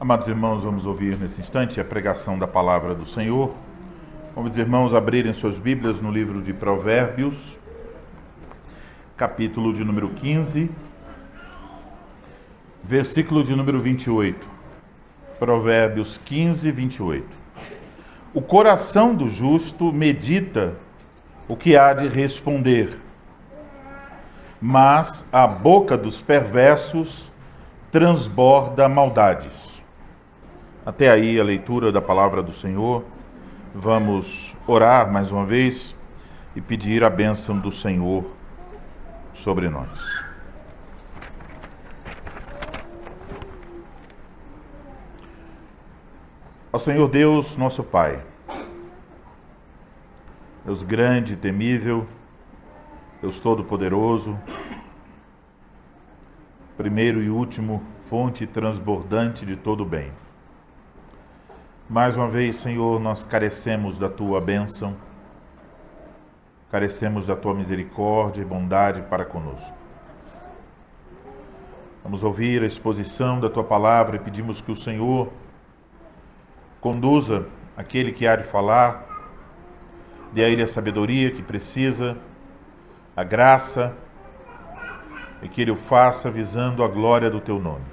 Amados irmãos, vamos ouvir nesse instante a pregação da palavra do Senhor. Vamos os irmãos abrirem suas Bíblias no livro de Provérbios, capítulo de número 15, versículo de número 28. Provérbios 15, 28. O coração do justo medita o que há de responder, mas a boca dos perversos transborda maldades. Até aí a leitura da palavra do Senhor. Vamos orar mais uma vez e pedir a bênção do Senhor sobre nós. Ao Senhor Deus, nosso Pai, Deus grande e temível, Deus todo-poderoso, primeiro e último, fonte transbordante de todo o bem. Mais uma vez, Senhor, nós carecemos da Tua bênção, carecemos da Tua misericórdia e bondade para conosco. Vamos ouvir a exposição da Tua palavra e pedimos que o Senhor conduza aquele que há de falar, dê a ele a sabedoria que precisa, a graça, e que ele o faça visando a glória do Teu nome.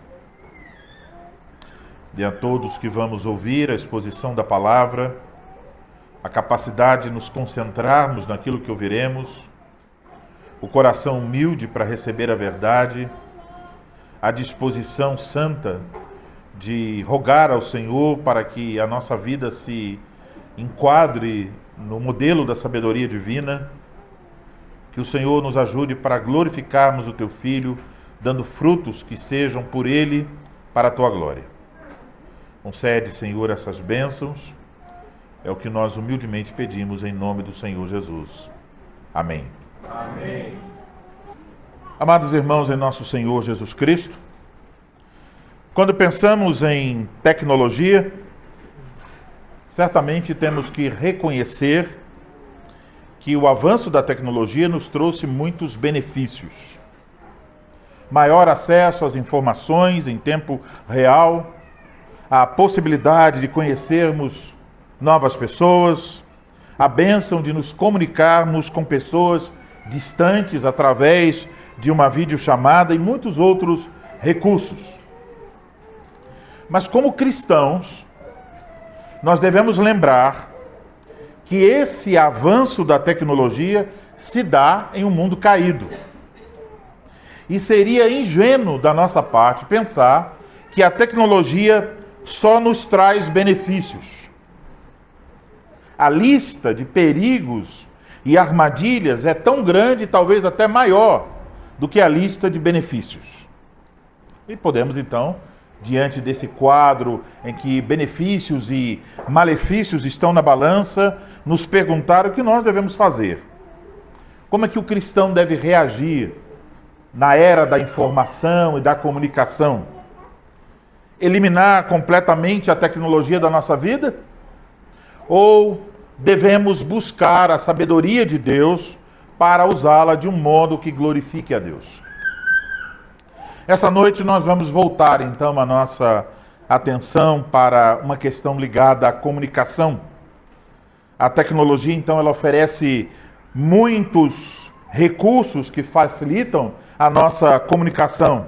Dê a todos que vamos ouvir a exposição da palavra, a capacidade de nos concentrarmos naquilo que ouviremos, o coração humilde para receber a verdade, a disposição santa de rogar ao Senhor para que a nossa vida se enquadre no modelo da sabedoria divina, que o Senhor nos ajude para glorificarmos o Teu Filho, dando frutos que sejam por Ele para a Tua glória. Concede, Senhor, essas bênçãos, é o que nós humildemente pedimos em nome do Senhor Jesus. Amém. Amém. Amados irmãos em nosso Senhor Jesus Cristo, quando pensamos em tecnologia, certamente temos que reconhecer que o avanço da tecnologia nos trouxe muitos benefícios. Maior acesso às informações em tempo real, a possibilidade de conhecermos novas pessoas, a bênção de nos comunicarmos com pessoas distantes através de uma videochamada e muitos outros recursos. Mas como cristãos, nós devemos lembrar que esse avanço da tecnologia se dá em um mundo caído. E seria ingênuo da nossa parte pensar que a tecnologia só nos traz benefícios. A lista de perigos e armadilhas é tão grande, talvez até maior, do que a lista de benefícios. E podemos, então, diante desse quadro em que benefícios e malefícios estão na balança, nos perguntar o que nós devemos fazer. Como é que o cristão deve reagir na era da informação e da comunicação? Eliminar completamente a tecnologia da nossa vida? Ou devemos buscar a sabedoria de Deus para usá-la de um modo que glorifique a Deus? Essa noite nós vamos voltar então a nossa atenção para uma questão ligada à comunicação. A tecnologia então ela oferece muitos recursos que facilitam a nossa comunicação,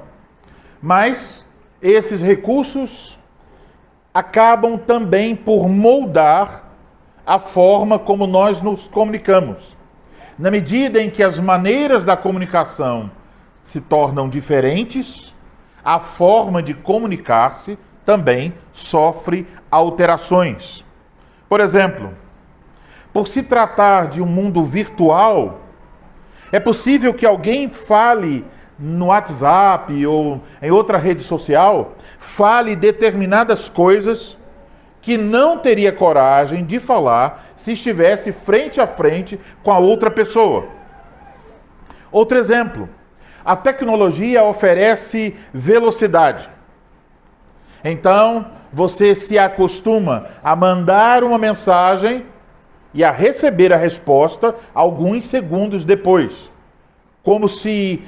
mas esses recursos acabam também por moldar a forma como nós nos comunicamos. Na medida em que as maneiras da comunicação se tornam diferentes, a forma de comunicar-se também sofre alterações. Por exemplo, por se tratar de um mundo virtual, é possível que alguém fale no WhatsApp ou em outra rede social, fale determinadas coisas que não teria coragem de falar se estivesse frente a frente com a outra pessoa. Outro exemplo, a tecnologia oferece velocidade. Então, você se acostuma a mandar uma mensagem e a receber a resposta alguns segundos depois. como se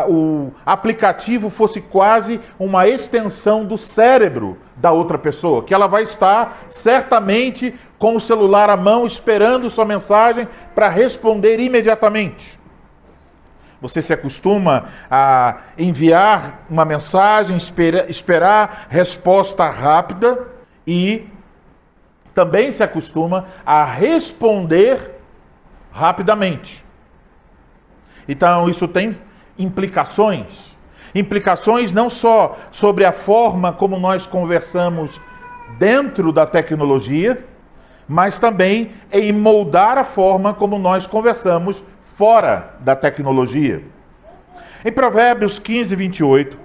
o aplicativo fosse quase uma extensão do cérebro da outra pessoa, que ela vai estar certamente com o celular à mão esperando sua mensagem para responder imediatamente. Você se acostuma a enviar uma mensagem, esperar resposta rápida e também se acostuma a responder rapidamente. Então, isso tem implicações. Implicações não só sobre a forma como nós conversamos dentro da tecnologia, mas também em moldar a forma como nós conversamos fora da tecnologia. Em Provérbios 15, 28,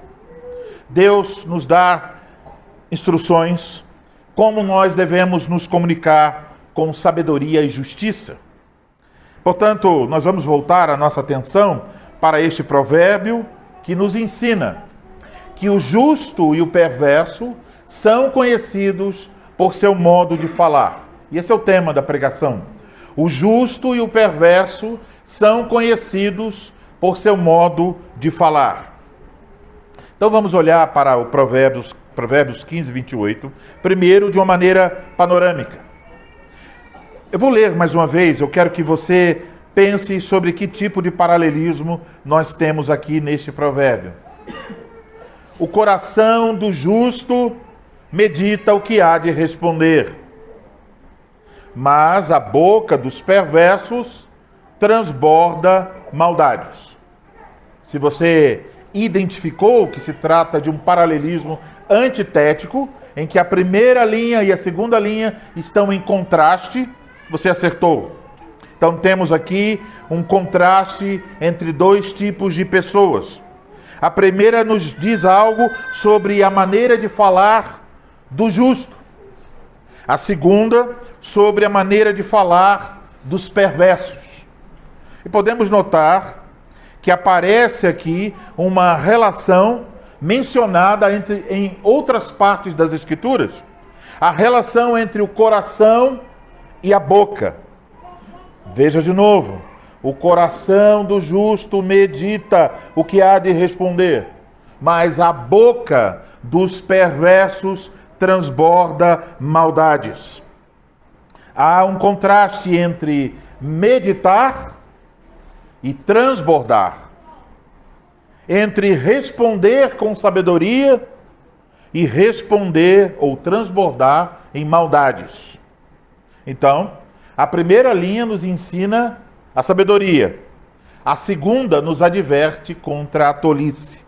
Deus nos dá instruções como nós devemos nos comunicar com sabedoria e justiça. Portanto, nós vamos voltar a nossa atenção para este provérbio que nos ensina que o justo e o perverso são conhecidos por seu modo de falar. E esse é o tema da pregação. O justo e o perverso são conhecidos por seu modo de falar. Então vamos olhar para o Provérbios 15, 28, primeiro de uma maneira panorâmica. Eu vou ler mais uma vez, eu quero que você pense sobre que tipo de paralelismo nós temos aqui neste provérbio. O coração do justo medita o que há de responder, mas a boca dos perversos transborda maldades. Se você identificou que se trata de um paralelismo antitético, em que a primeira linha e a segunda linha estão em contraste, você acertou. Então temos aqui um contraste entre dois tipos de pessoas. A primeira nos diz algo sobre a maneira de falar do justo. A segunda, sobre a maneira de falar dos perversos. E podemos notar que aparece aqui uma relação mencionada em outras partes das Escrituras. A relação entre o coração e a boca. Veja de novo. O coração do justo medita o que há de responder, mas a boca dos perversos transborda maldades. Há um contraste entre meditar e transbordar, entre responder com sabedoria e responder ou transbordar em maldades. Então, a primeira linha nos ensina a sabedoria. A segunda nos adverte contra a tolice.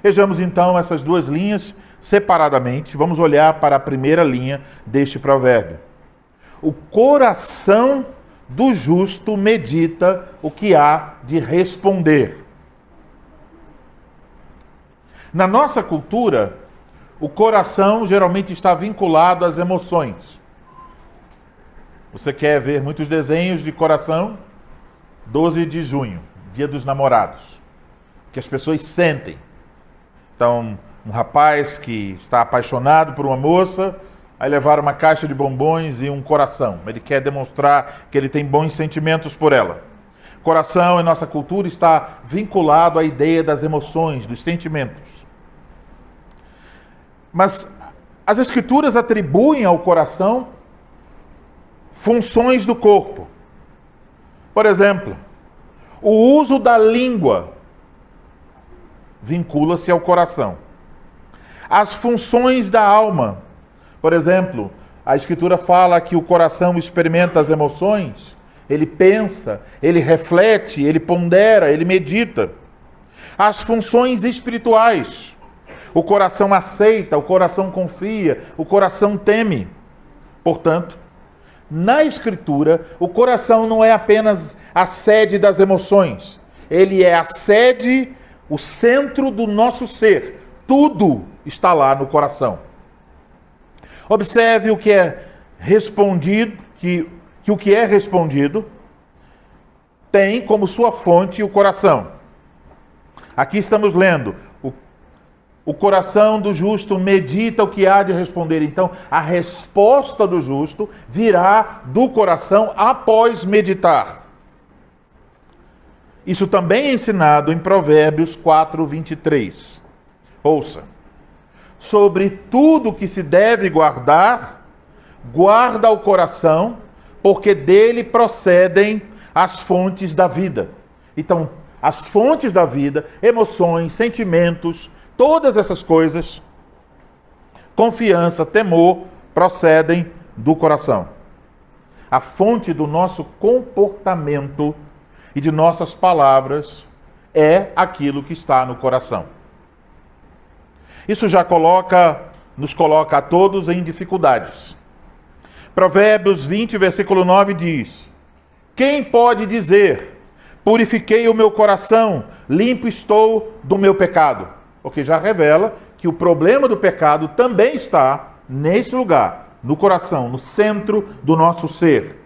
Vejamos então essas duas linhas separadamente. Vamos olhar para a primeira linha deste provérbio. O coração do justo medita o que há de responder. Na nossa cultura, o coração geralmente está vinculado às emoções. Você quer ver muitos desenhos de coração? 12 de junho, Dia dos Namorados, que as pessoas sentem. Então, um rapaz que está apaixonado por uma moça, aí levar uma caixa de bombons e um coração. Ele quer demonstrar que ele tem bons sentimentos por ela. Coração, em nossa cultura, está vinculado à ideia das emoções, dos sentimentos. Mas as Escrituras atribuem ao coração funções do corpo. Por exemplo, o uso da língua vincula-se ao coração. As funções da alma. Por exemplo, a Escritura fala que o coração experimenta as emoções, ele pensa, ele reflete, ele pondera, ele medita. As funções espirituais. O coração aceita, o coração confia, o coração teme. Portanto, na Escritura, o coração não é apenas a sede das emoções. Ele é a sede, o centro do nosso ser. Tudo está lá no coração. Observe o que é respondido, que o que é respondido tem como sua fonte o coração. Aqui estamos lendo: o coração do justo medita o que há de responder. Então, a resposta do justo virá do coração após meditar. Isso também é ensinado em Provérbios 4:23. Ouça. Sobre tudo que se deve guardar, guarda o coração, porque dele procedem as fontes da vida. Então, as fontes da vida, emoções, sentimentos, todas essas coisas, confiança, temor, procedem do coração. A fonte do nosso comportamento e de nossas palavras é aquilo que está no coração. Isso já nos coloca a todos em dificuldades. Provérbios 20, versículo 9 diz: quem pode dizer, purifiquei o meu coração, limpo estou do meu pecado? Porque já revela que o problema do pecado também está nesse lugar, no coração, no centro do nosso ser.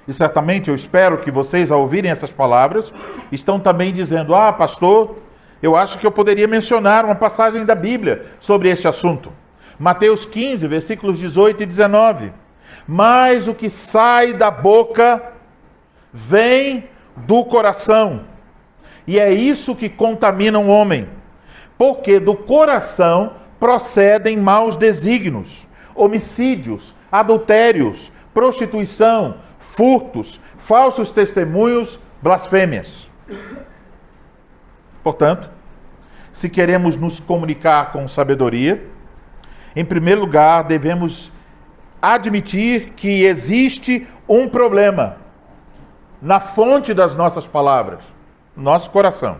E certamente eu espero que vocês, ao ouvirem essas palavras, estão também dizendo: ah, pastor, eu acho que eu poderia mencionar uma passagem da Bíblia sobre esse assunto. Mateus 15, versículos 18 e 19. Mas o que sai da boca vem do coração, e é isso que contamina o homem, porque do coração procedem maus desígnios, homicídios, adultérios, prostituição, furtos, falsos testemunhos, blasfêmias. Portanto, se queremos nos comunicar com sabedoria, em primeiro lugar, devemos admitir que existe um problema na fonte das nossas palavras, nosso coração.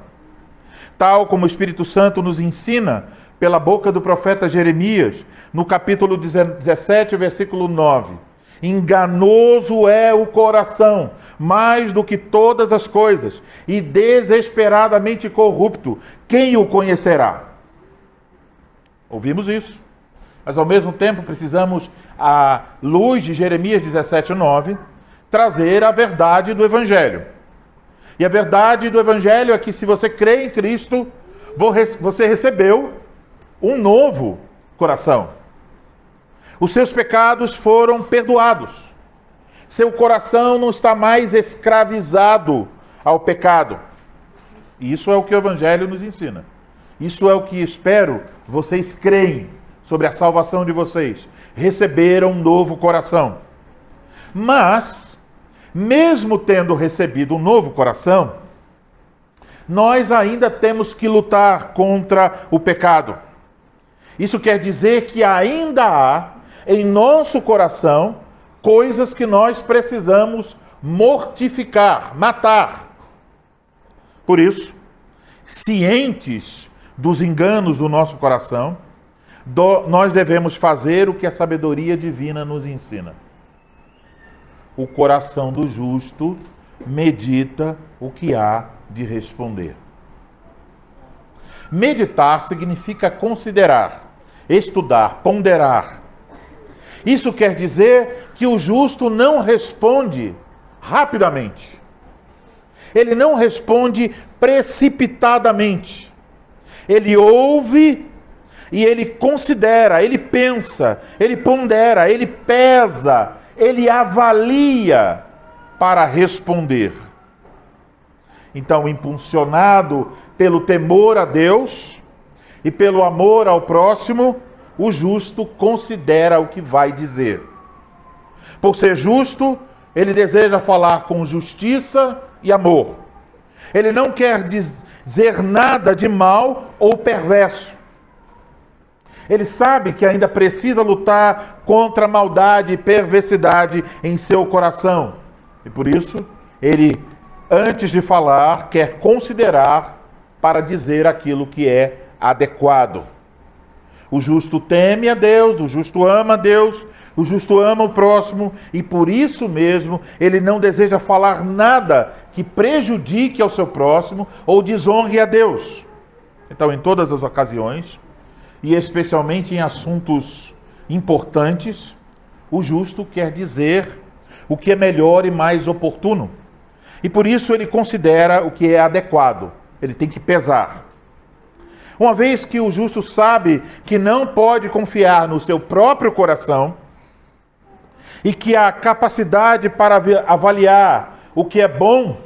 Tal como o Espírito Santo nos ensina pela boca do profeta Jeremias, no capítulo 17, versículo 9. Enganoso é o coração, mais do que todas as coisas, e desesperadamente corrupto. Quem o conhecerá? Ouvimos isso. Mas ao mesmo tempo precisamos, à luz de Jeremias 17:9, trazer a verdade do Evangelho. E a verdade do Evangelho é que se você crê em Cristo, você recebeu um novo coração. Os seus pecados foram perdoados. Seu coração não está mais escravizado ao pecado. E isso é o que o Evangelho nos ensina. Isso é o que espero vocês creem sobre a salvação de vocês. Receberam um novo coração. Mas, mesmo tendo recebido um novo coração, nós ainda temos que lutar contra o pecado. Isso quer dizer que ainda há em nosso coração coisas que nós precisamos mortificar, matar. Por isso, cientes dos enganos do nosso coração, nós devemos fazer o que a sabedoria divina nos ensina. O coração do justo medita o que há de responder. Meditar significa considerar, estudar, ponderar. Isso quer dizer que o justo não responde rapidamente. Ele não responde precipitadamente. Ele ouve e ele considera, ele pensa, ele pondera, ele pesa, ele avalia para responder. Então, impulsionado pelo temor a Deus e pelo amor ao próximo, o justo considera o que vai dizer. Por ser justo, ele deseja falar com justiça e amor. Ele não quer dizer nada de mal ou perverso. Ele sabe que ainda precisa lutar contra a maldade e perversidade em seu coração. E por isso, ele, antes de falar, quer considerar para dizer aquilo que é adequado. O justo teme a Deus, o justo ama a Deus, o justo ama o próximo, e por isso mesmo ele não deseja falar nada que prejudique ao seu próximo ou desonre a Deus. Então, em todas as ocasiões, e especialmente em assuntos importantes, o justo quer dizer o que é melhor e mais oportuno. E por isso ele considera o que é adequado. Ele tem que pesar. Uma vez que o justo sabe que não pode confiar no seu próprio coração e que a capacidade para avaliar o que é bom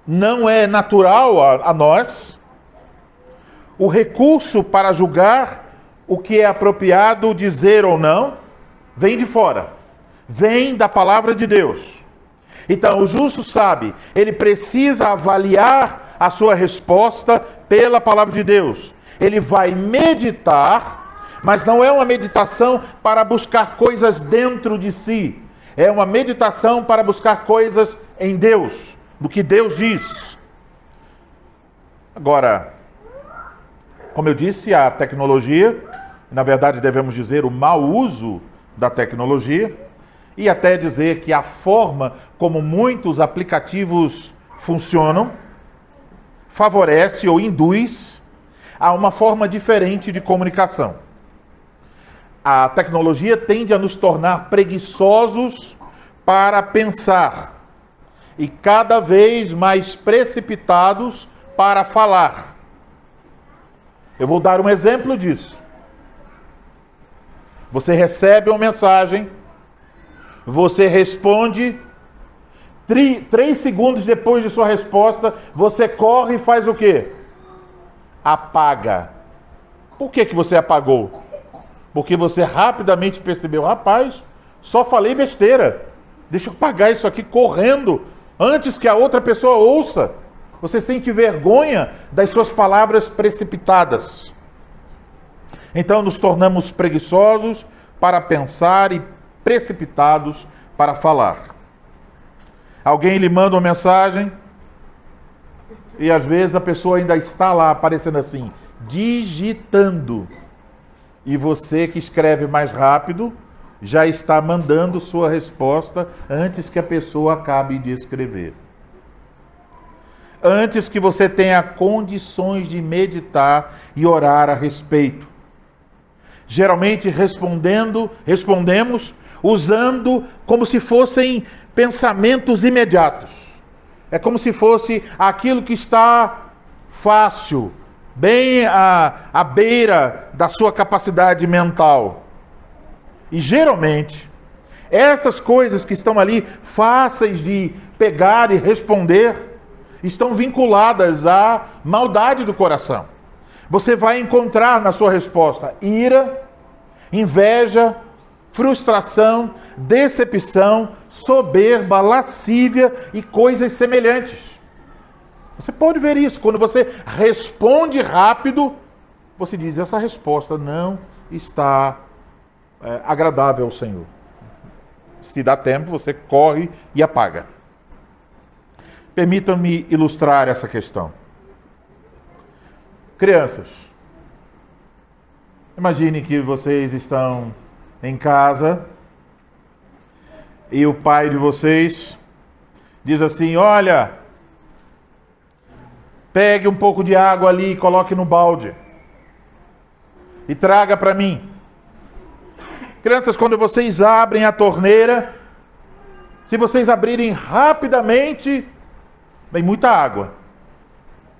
não é natural a nós. O recurso para julgar o que é apropriado dizer ou não vem de fora, vem da palavra de Deus. Então, o justo sabe, ele precisa avaliar a sua resposta pela palavra de Deus. Ele vai meditar, mas não é uma meditação para buscar coisas dentro de si. É uma meditação para buscar coisas em Deus, no que Deus diz. Agora, como eu disse, a tecnologia, na verdade devemos dizer o mau uso da tecnologia, e até dizer que a forma como muitos aplicativos funcionam favorece ou induz a uma forma diferente de comunicação. A tecnologia tende a nos tornar preguiçosos para pensar e cada vez mais precipitados para falar. Eu vou dar um exemplo disso. Você recebe uma mensagem, você responde, 3 segundos depois de sua resposta, você corre e faz o quê? Apaga. Por que você apagou? Porque você rapidamente percebeu, rapaz, só falei besteira. Deixa eu apagar isso aqui correndo, antes que a outra pessoa ouça. Você sente vergonha das suas palavras precipitadas. Então nos tornamos preguiçosos para pensar e precipitados para falar. Alguém lhe manda uma mensagem e às vezes a pessoa ainda está lá aparecendo assim, digitando. E você que escreve mais rápido já está mandando sua resposta antes que a pessoa acabe de escrever. Antes que você tenha condições de meditar e orar a respeito. Geralmente respondemos usando como se fossem pensamentos imediatos. É como se fosse aquilo que está fácil, bem à beira da sua capacidade mental. E geralmente, essas coisas que estão ali fáceis de pegar e responder, estão vinculadas à maldade do coração. Você vai encontrar na sua resposta ira, inveja, frustração, decepção, soberba, lascívia e coisas semelhantes. Você pode ver isso. Quando você responde rápido, você diz, essa resposta não está agradável ao Senhor. Se dá tempo, você corre e apaga. Permitam-me ilustrar essa questão. Crianças, imagine que vocês estão em casa e o pai de vocês diz assim, olha, pegue um pouco de água ali e coloque no balde e traga para mim. Crianças, quando vocês abrem a torneira, se vocês abrirem rapidamente, vem muita água.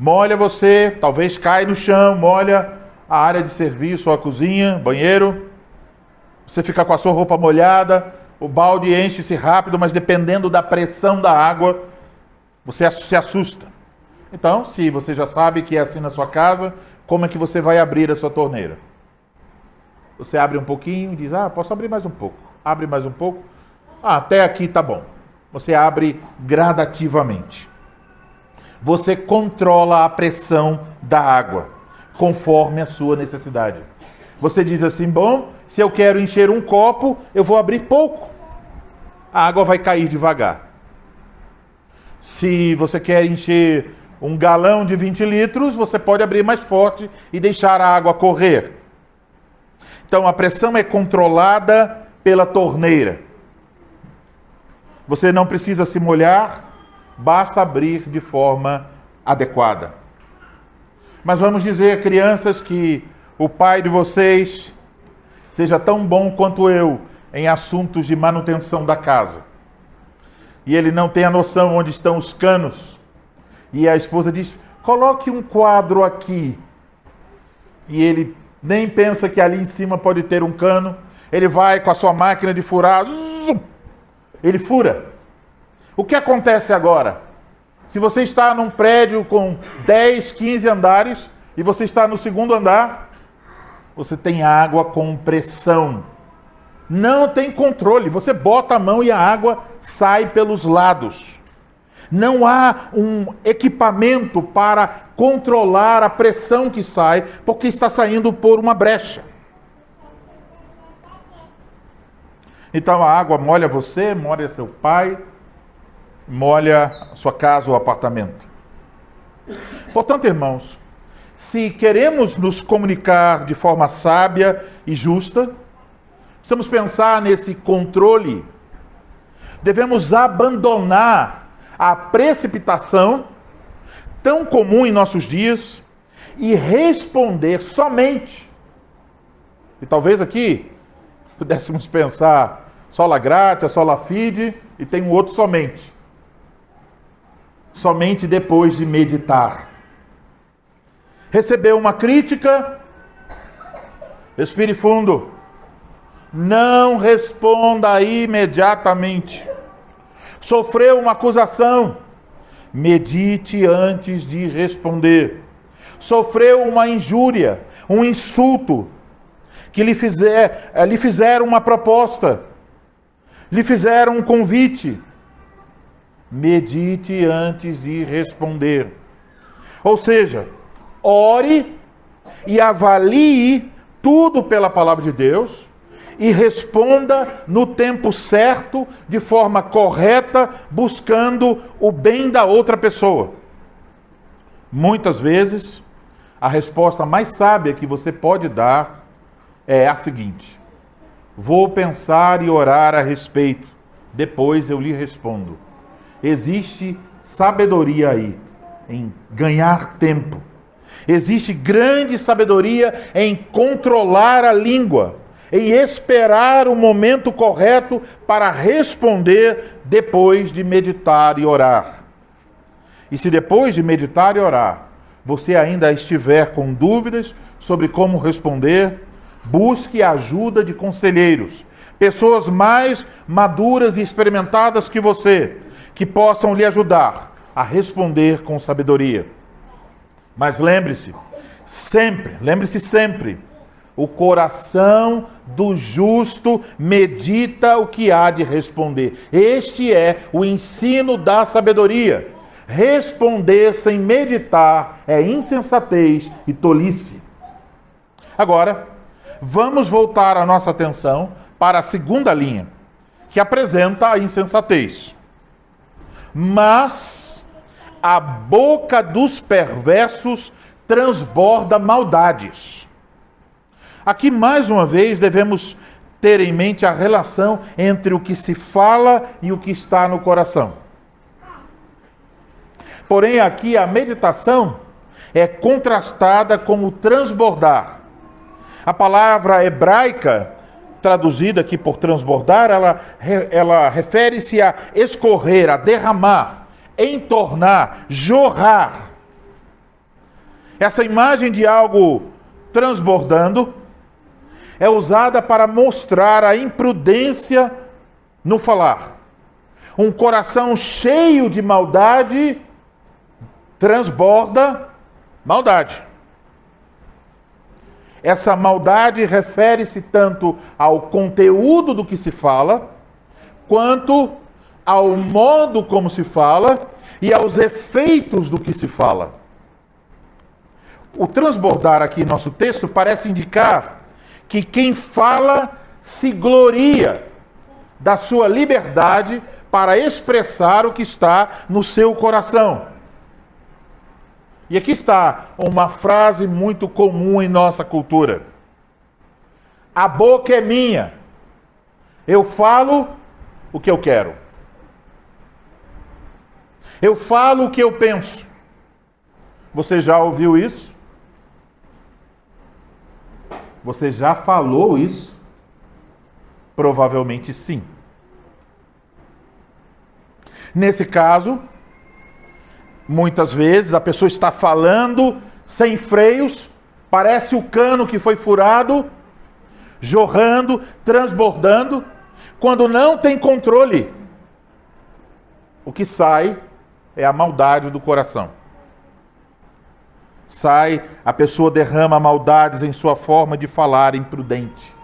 Molha você, talvez cai no chão, molha a área de serviço, a cozinha, banheiro. Você fica com a sua roupa molhada, o balde enche-se rápido, mas dependendo da pressão da água, você se assusta. Então, se você já sabe que é assim na sua casa, como é que você vai abrir a sua torneira? Você abre um pouquinho e diz, posso abrir mais um pouco. Abre mais um pouco. Até aqui tá bom. Você abre gradativamente. Você controla a pressão da água, conforme a sua necessidade. Você diz assim, bom, se eu quero encher um copo, eu vou abrir pouco. A água vai cair devagar. Se você quer encher um galão de 20 litros, você pode abrir mais forte e deixar a água correr. Então a pressão é controlada pela torneira. Você não precisa se molhar, basta abrir de forma adequada. Mas vamos dizer, crianças, que o pai de vocês seja tão bom quanto eu em assuntos de manutenção da casa. E ele não tem a noção onde estão os canos. E a esposa diz, coloque um quadro aqui. E ele nem pensa que ali em cima pode ter um cano. Ele vai com a sua máquina de furar, ele fura. O que acontece agora? Se você está num prédio com 10, 15 andares e você está no segundo andar, você tem água com pressão. Não tem controle. Você bota a mão e a água sai pelos lados. Não há um equipamento para controlar a pressão que sai, porque está saindo por uma brecha. Então a água molha você, molha seu pai, molha sua casa ou apartamento. Portanto, irmãos, se queremos nos comunicar de forma sábia e justa, precisamos pensar nesse controle. Devemos abandonar a precipitação, tão comum em nossos dias, e responder somente. E talvez aqui pudéssemos pensar sola gratia, sola fide, e tem um outro somente. Somente depois de meditar. Recebeu uma crítica, respire fundo. Não responda imediatamente. Sofreu uma acusação, medite antes de responder. Sofreu uma injúria, um insulto, que lhe fizeram uma proposta, lhe fizeram um convite. Medite antes de responder. Ou seja, ore e avalie tudo pela palavra de Deus e responda no tempo certo, de forma correta, buscando o bem da outra pessoa. Muitas vezes, a resposta mais sábia que você pode dar é a seguinte: vou pensar e orar a respeito, depois eu lhe respondo. Existe sabedoria aí, em ganhar tempo. Existe grande sabedoria em controlar a língua, em esperar o momento correto para responder depois de meditar e orar. E se depois de meditar e orar, você ainda estiver com dúvidas sobre como responder, busque a ajuda de conselheiros, pessoas mais maduras e experimentadas que você, que possam lhe ajudar a responder com sabedoria. Mas lembre-se sempre, o coração do justo medita o que há de responder. Este é o ensino da sabedoria. Responder sem meditar é insensatez e tolice. Agora, vamos voltar a nossa atenção para a segunda linha, que apresenta a insensatez. Mas a boca dos perversos transborda maldades. Aqui, mais uma vez, devemos ter em mente a relação entre o que se fala e o que está no coração. Porém, aqui a meditação é contrastada com o transbordar. A palavra hebraica, traduzida aqui por transbordar, ela refere-se a escorrer, a derramar, entornar, jorrar. Essa imagem de algo transbordando é usada para mostrar a imprudência no falar. Um coração cheio de maldade transborda maldade. Essa maldade refere-se tanto ao conteúdo do que se fala, quanto ao modo como se fala e aos efeitos do que se fala. O transbordar aqui em nosso texto parece indicar que quem fala se gloria da sua liberdade para expressar o que está no seu coração. E aqui está uma frase muito comum em nossa cultura. A boca é minha. Eu falo o que eu quero. Eu falo o que eu penso. Você já ouviu isso? Você já falou isso? Provavelmente sim. Nesse caso, muitas vezes a pessoa está falando sem freios, parece o cano que foi furado, jorrando, transbordando, quando não tem controle. O que sai é a maldade do coração. A pessoa derrama maldades em sua forma de falar imprudente.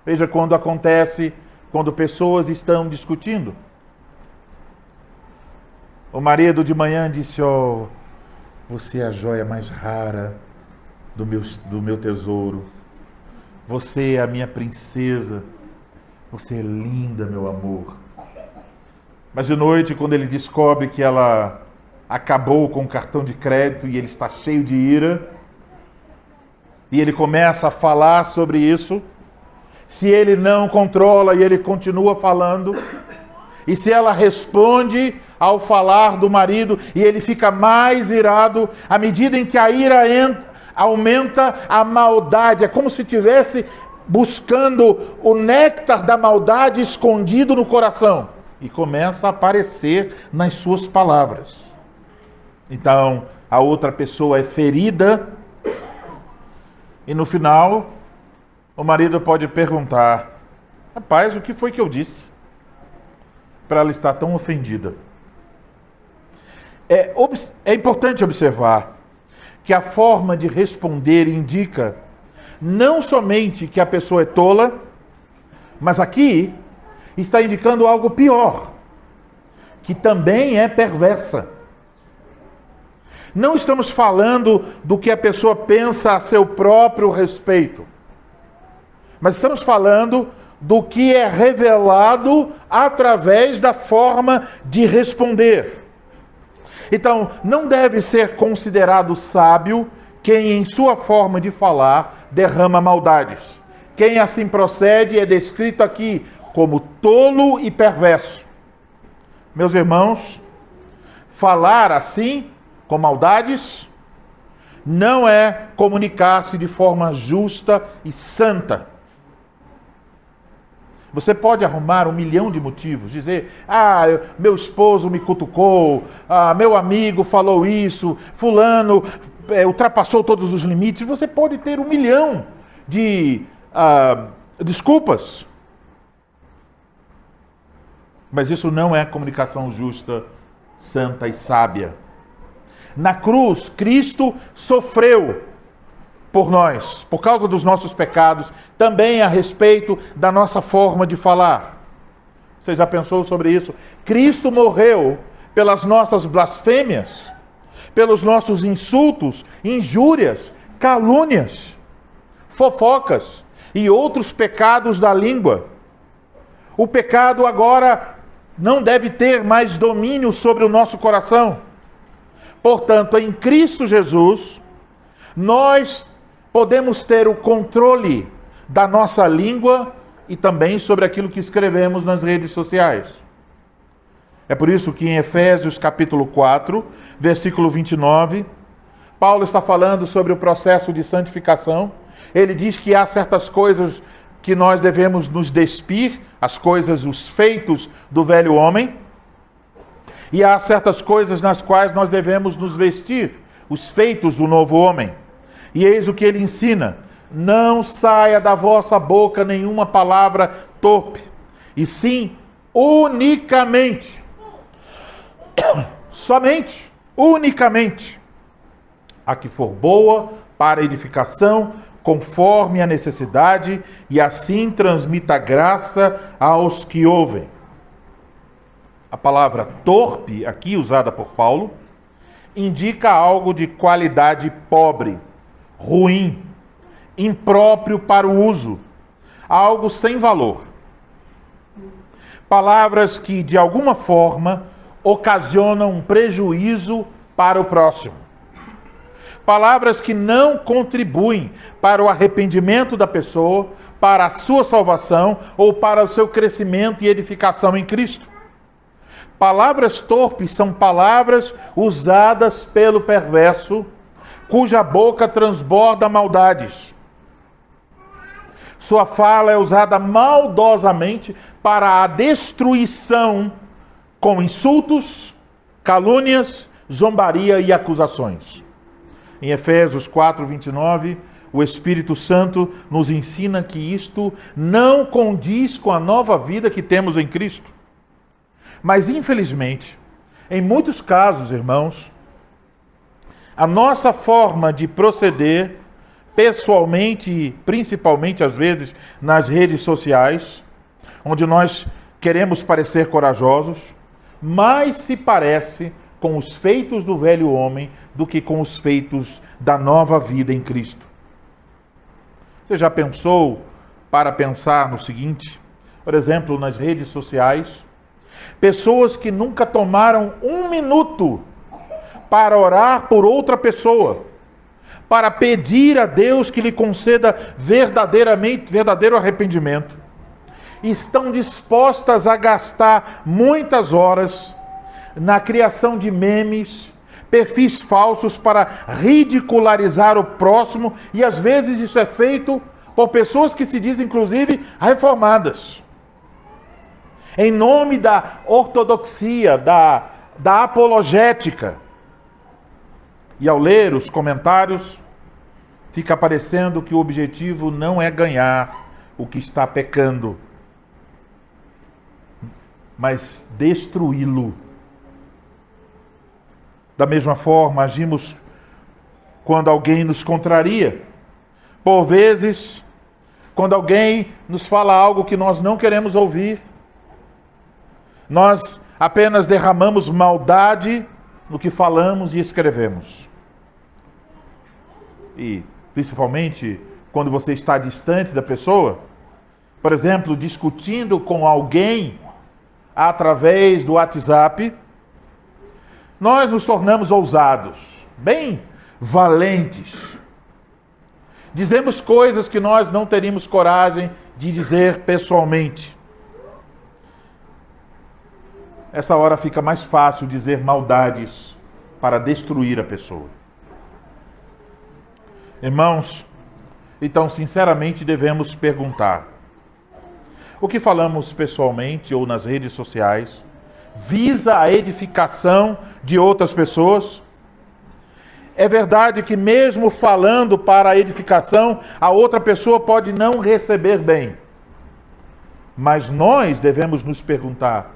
Veja quando acontece, quando pessoas estão discutindo. O marido de manhã disse: "Oh, você é a joia mais rara do meu tesouro. Você é a minha princesa. Você é linda, meu amor." Mas de noite, quando ele descobre que ela acabou com o cartão de crédito e ele está cheio de ira, e ele começa a falar sobre isso, se ele não controla e ele continua falando, e se ela responde ao falar do marido e ele fica mais irado, à medida em que a ira aumenta, a maldade, é como se estivesse buscando o néctar da maldade escondido no coração, e começa a aparecer nas suas palavras. Então, a outra pessoa é ferida, e no final, o marido pode perguntar: "Rapaz, o que foi que eu disse para ela estar tão ofendida?" É importante observar que a forma de responder indica não somente que a pessoa é tola, mas aqui está indicando algo pior, que também é perversa. Não estamos falando do que a pessoa pensa a seu próprio respeito, mas estamos falando do que é revelado através da forma de responder. Então, não deve ser considerado sábio quem em sua forma de falar derrama maldades. Quem assim procede é descrito aqui como tolo e perverso. Meus irmãos, falar assim, com maldades, não é comunicar-se de forma justa e santa. Você pode arrumar 1 milhão de motivos, dizer: meu esposo me cutucou, meu amigo falou isso, fulano ultrapassou todos os limites. Você pode ter 1 milhão de desculpas. Mas isso não é comunicação justa, santa e sábia. Na cruz, Cristo sofreu por nós, por causa dos nossos pecados, também a respeito da nossa forma de falar. Você já pensou sobre isso? Cristo morreu pelas nossas blasfêmias, pelos nossos insultos, injúrias, calúnias, fofocas e outros pecados da língua. O pecado agora não deve ter mais domínio sobre o nosso coração. Portanto, em Cristo Jesus, nós podemos ter o controle da nossa língua e também sobre aquilo que escrevemos nas redes sociais. É por isso que em Efésios capítulo 4, versículo 29, Paulo está falando sobre o processo de santificação. Ele diz que há certas coisas que nós devemos nos despir, as coisas, os feitos do velho homem, e há certas coisas nas quais nós devemos nos vestir, os feitos do novo homem. E eis o que ele ensina: não saia da vossa boca nenhuma palavra torpe, e sim unicamente, somente, unicamente, a que for boa para edificação, conforme a necessidade, e assim transmita graça aos que ouvem. A palavra torpe, aqui usada por Paulo, indica algo de qualidade pobre, ruim, impróprio para o uso, algo sem valor. Palavras que, de alguma forma, ocasionam um prejuízo para o próximo. Palavras que não contribuem para o arrependimento da pessoa, para a sua salvação ou para o seu crescimento e edificação em Cristo. Palavras torpes são palavras usadas pelo perverso, cuja boca transborda maldades. Sua fala é usada maldosamente para a destruição, com insultos, calúnias, zombaria e acusações. Em Efésios 4, 29, o Espírito Santo nos ensina que isto não condiz com a nova vida que temos em Cristo. Mas, infelizmente, Em muitos casos, irmãos, a nossa forma de proceder, pessoalmente e principalmente às vezes nas redes sociais, onde nós queremos parecer corajosos, mais se parece com os feitos do velho homem do que com os feitos da nova vida em Cristo. Você já pensou para pensar no seguinte? Por exemplo, nas redes sociais, pessoas que nunca tomaram um minuto para orar por outra pessoa, para pedir a Deus que lhe conceda verdadeiro arrependimento, estão dispostas a gastar muitas horas na criação de memes, perfis falsos para ridicularizar o próximo, e às vezes isso é feito por pessoas que se dizem, inclusive, reformadas. Em nome da ortodoxia, da apologética. E ao ler os comentários, fica parecendo que o objetivo não é ganhar o que está pecando, mas destruí-lo. Da mesma forma, agimos quando alguém nos contraria. Por vezes, quando alguém nos fala algo que nós não queremos ouvir, nós apenas derramamos maldade no que falamos e escrevemos. E, principalmente, quando você está distante da pessoa, por exemplo, discutindo com alguém através do WhatsApp, nós nos tornamos ousados, bem valentes. Dizemos coisas que nós não teríamos coragem de dizer pessoalmente. Essa hora fica mais fácil dizer maldades para destruir a pessoa. Irmãos, então sinceramente devemos perguntar: o que falamos pessoalmente ou nas redes sociais visa a edificação de outras pessoas? É verdade que mesmo falando para a edificação, a outra pessoa pode não receber bem. Mas nós devemos nos perguntar: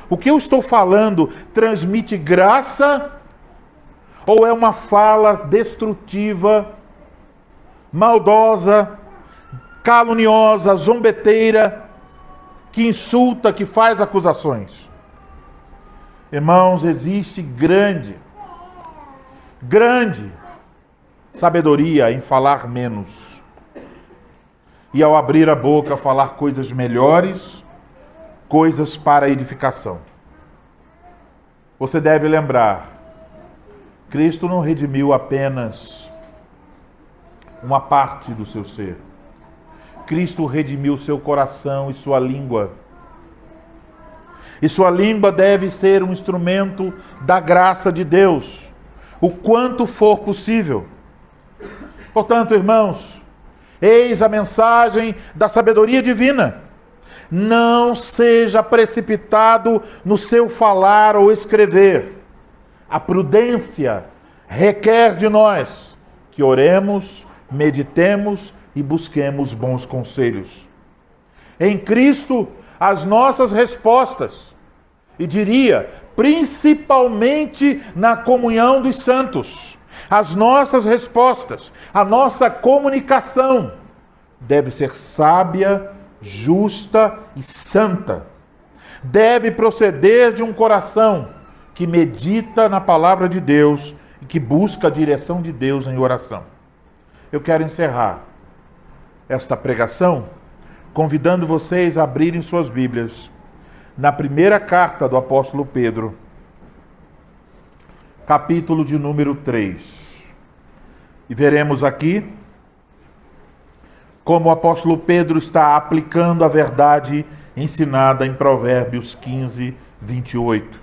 o que eu estou falando transmite graça ou é uma fala destrutiva, maldosa, caluniosa, zombeteira, que insulta, que faz acusações? Irmãos, existe grande sabedoria em falar menos. E ao abrir a boca, falar coisas melhores, coisas para edificação. Você deve lembrar, Cristo não redimiu apenas uma parte do seu ser. Cristo redimiu seu coração e sua língua. E sua língua deve ser um instrumento da graça de Deus, o quanto for possível. Portanto, irmãos, eis a mensagem da sabedoria divina. Não seja precipitado no seu falar ou escrever. A prudência requer de nós que oremos, meditemos e busquemos bons conselhos. Em Cristo, as nossas respostas, e diria, principalmente na comunhão dos santos, as nossas respostas, a nossa comunicação deve ser sábia, justa e santa. Deve proceder de um coração que medita na palavra de Deus e que busca a direção de Deus em oração. Eu quero encerrar esta pregação convidando vocês a abrirem suas Bíblias na primeira carta do apóstolo Pedro, capítulo de número 3. E veremos aqui como o apóstolo Pedro está aplicando a verdade ensinada em Provérbios 15, 28.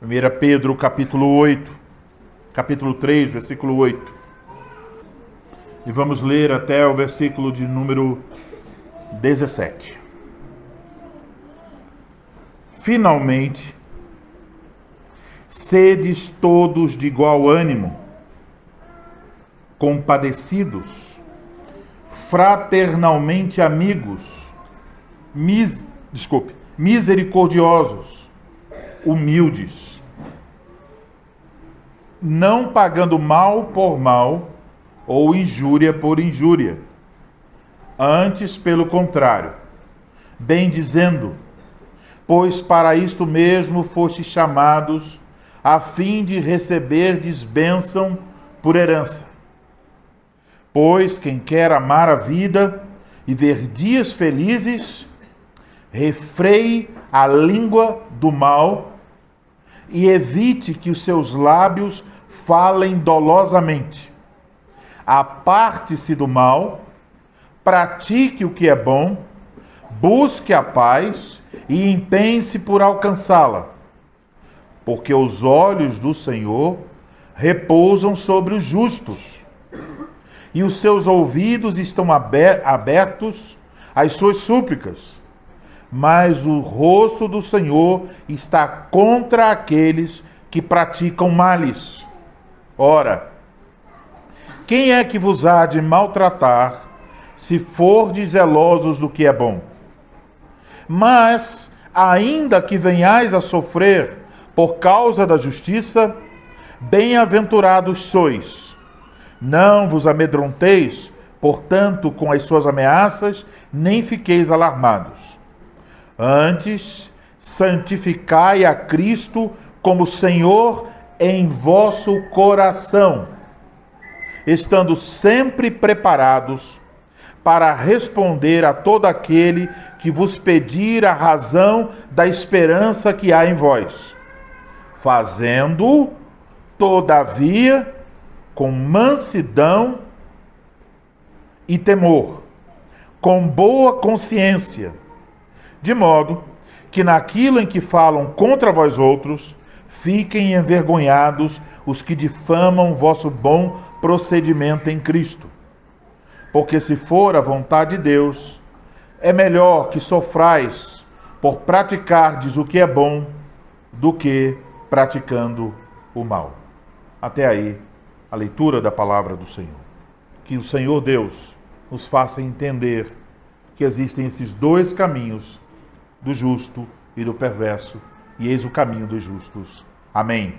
1 Pedro, capítulo 3, versículo 8. E vamos ler até o versículo de número 17. Finalmente, sedes todos de igual ânimo, compadecidos, fraternalmente amigos, misericordiosos, humildes, não pagando mal por mal ou injúria por injúria. Antes, pelo contrário, bem dizendo, pois para isto mesmo fostes chamados, a fim de receberdes bênção por herança. Pois quem quer amar a vida e ver dias felizes, refreie a língua do mal e evite que os seus lábios falem dolosamente. Aparte-se do mal, pratique o que é bom, busque a paz e empenhe-se por alcançá-la. Porque os olhos do Senhor repousam sobre os justos, e os seus ouvidos estão abertos às suas súplicas. Mas o rosto do Senhor está contra aqueles que praticam males. Ora, quem é que vos há de maltratar, se fordes zelosos do que é bom? Mas, ainda que venhais a sofrer por causa da justiça, bem-aventurados sois. Não vos amedronteis, portanto, com as suas ameaças, nem fiqueis alarmados. Antes, santificai a Cristo como Senhor em vosso coração, estando sempre preparados para responder a todo aquele que vos pedir a razão da esperança que há em vós, fazendo, todavia, com mansidão e temor, com boa consciência, de modo que naquilo em que falam contra vós outros, fiquem envergonhados os que difamam vosso bom procedimento em Cristo. Porque se for a vontade de Deus, é melhor que sofrais por praticardes o que é bom, do que praticando o mal. Até aí, a leitura da palavra do Senhor. Que o Senhor Deus nos faça entender que existem esses dois caminhos, do justo e do perverso, e eis o caminho dos justos. Amém.